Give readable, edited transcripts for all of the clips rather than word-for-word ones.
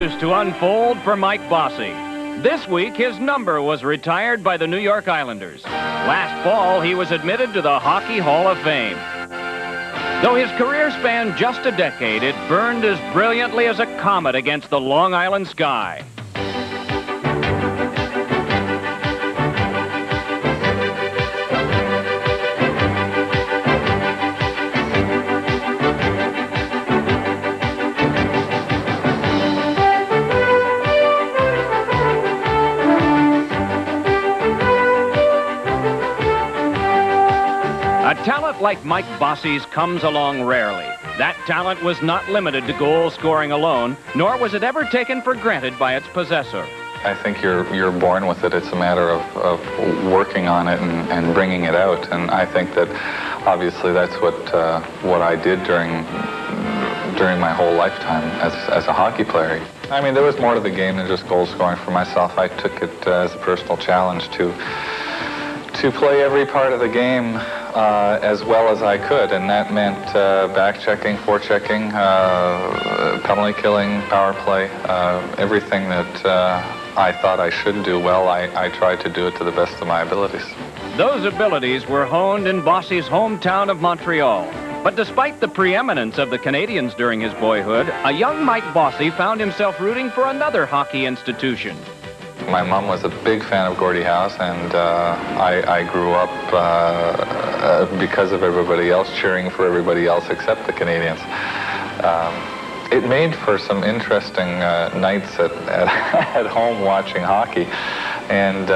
To unfold for Mike Bossy. This week, his number was retired by the New York Islanders. Last fall, he was admitted to the Hockey Hall of Fame. Though his career spanned just a decade, it burned as brilliantly as a comet against the Long Island sky. A talent like Mike Bossy's comes along rarely. That talent was not limited to goal scoring alone, nor was it ever taken for granted by its possessor. I think you're born with it. It's a matter of working on it and bringing it out. And I think that obviously that's what I did during my whole lifetime as a hockey player. I mean, there was more to the game than just goal scoring for myself. I took it as a personal challenge to play every part of the game as well as I could, and that meant back-checking, forechecking, penalty killing, power play, everything that I thought I should do well, I tried to do it to the best of my abilities. Those abilities were honed in Bossy's hometown of Montreal. But despite the preeminence of the Canadians during his boyhood, a young Mike Bossy found himself rooting for another hockey institution. My mom was a big fan of Gordie Howe, and I grew up because of everybody else cheering for everybody else except the Canadians. It made for some interesting nights at home watching hockey, and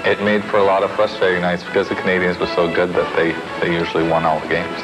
it made for a lot of frustrating nights because the Canadians were so good that they usually won all the games.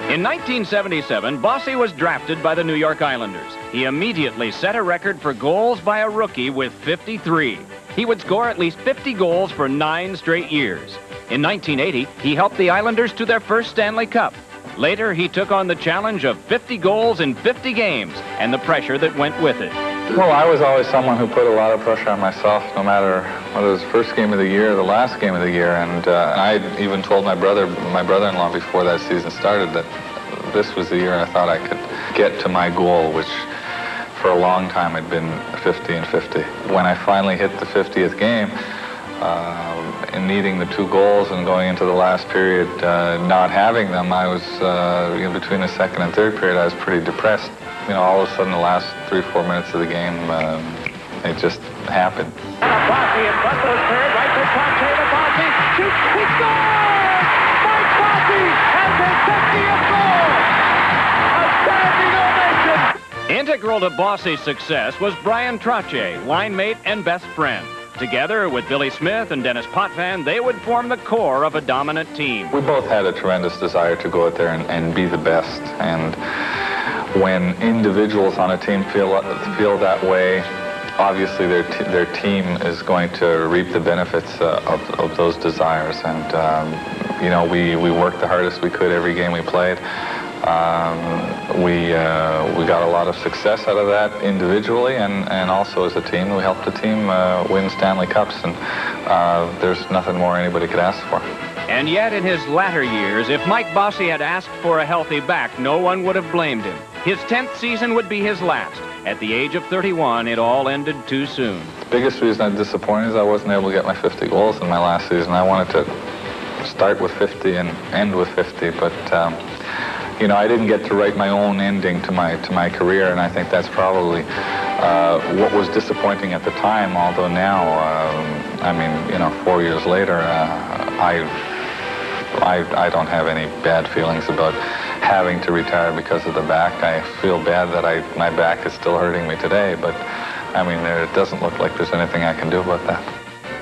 In 1977, Bossy was drafted by the New York Islanders. He immediately set a record for goals by a rookie with 53. He would score at least 50 goals for 9 straight years. In 1980, he helped the Islanders to their first Stanley Cup. Later, he took on the challenge of 50 goals in 50 games and the pressure that went with it. Well, I was always someone who put a lot of pressure on myself, no matter whether it was the first game of the year or the last game of the year. And I even told my brother-in-law before that season started that this was the year I thought I could get to my goal, which for a long time had been 50 and 50. When I finally hit the 50th game, and needing the 2 goals and going into the last period, not having them, I was, between the second and third period, I was pretty depressed. All of a sudden, the last 3-4 minutes of the game, it just happened. Bossy in front of the third, right to Bossy, the Bossy shoots, he scores! Mike Bossy has his 50th goal! A standing ovation! Integral to Bossy's success was Brian Trottier, line mate and best friend. Together with Billy Smith and Dennis Potvin, they would form the core of a dominant team. We both had a tremendous desire to go out there and be the best. And when individuals on a team feel that way, obviously their team is going to reap the benefits of those desires. And we worked the hardest we could every game we played. We got a lot of success out of that individually, and also as a team. We helped the team win Stanley Cups, and there's nothing more anybody could ask for. And yet, in his latter years, if Mike Bossy had asked for a healthy back, no one would have blamed him. His 10th season would be his last. At the age of 31, it all ended too soon. The biggest reason I'm disappointed is I wasn't able to get my 50 goals in my last season. I wanted to start with 50 and end with 50, but I didn't get to write my own ending to my career, and I think that's probably what was disappointing at the time. Although now, 4 years later, I don't have any bad feelings about having to retire because of the back. I feel bad that my back is still hurting me today, but it doesn't look like there's anything I can do about that.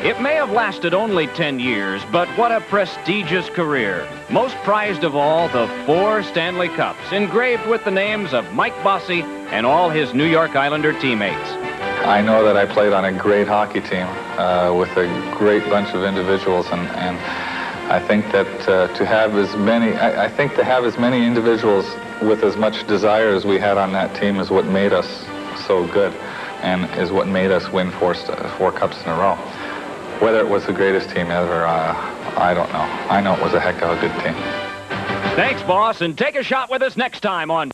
It may have lasted only 10 years, but what a prestigious career. Most prized of all, the 4 Stanley Cups, engraved with the names of Mike Bossy and all his New York Islander teammates. I know that I played on a great hockey team with a great bunch of individuals, and I think that to have as many individuals with as much desire as we had on that team is what made us so good, and is what made us win 4 cups in a row. Whether it was the greatest team ever, I don't know. I know it was a heck of a good team. Thanks, boss, and take a shot with us next time on